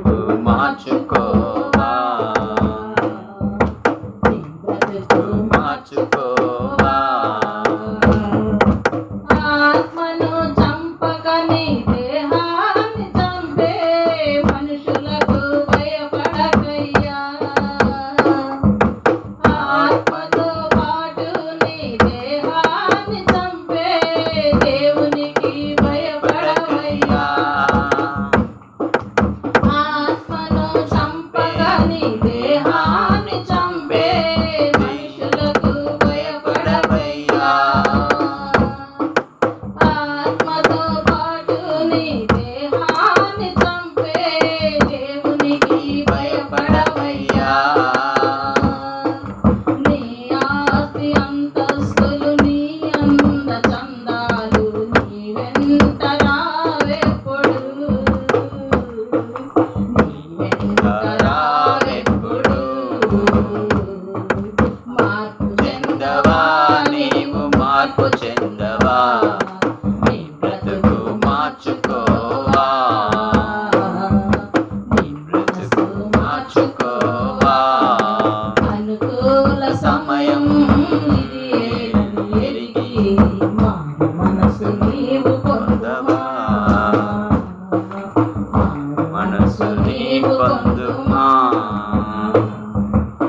బ్రతుకు మార్చుకోవా, నీ బ్రతుకు మార్చుకోవా. ఆత్మను చంపక నీ దేహాన్ని చంపే మనుషులకు భయపడకయ్యా. ఆత్మతో పాటు నీ దేహాన్ని చంపే దేవునికి భయపడవయ్యా. ఆత్మను చంపక నీ దేహాన్ని చంపే మనుషులకు భయపడవయ్యా. ఆత్మతో పాటు నీ దేహాన్ని చంపే దేవునికి భయపడవయ్యా. నీ ఆస్తి అంతస్తులు నీ అంద చందాలు నీ వెంట రావెప్పుడు, నీ వెంట రావెప్పుడు. మార్పు చెందవా, నీవు మార్పు చెందవా, నీ బ్రతుకు మార్చుకోవా, నీ బ్రతుకు మార్చుకోవా. అనుకూల సమయం ఇది ఎరిగి మారు మనసు నీవు పొందవా, మనసు నీవు పొందుమా.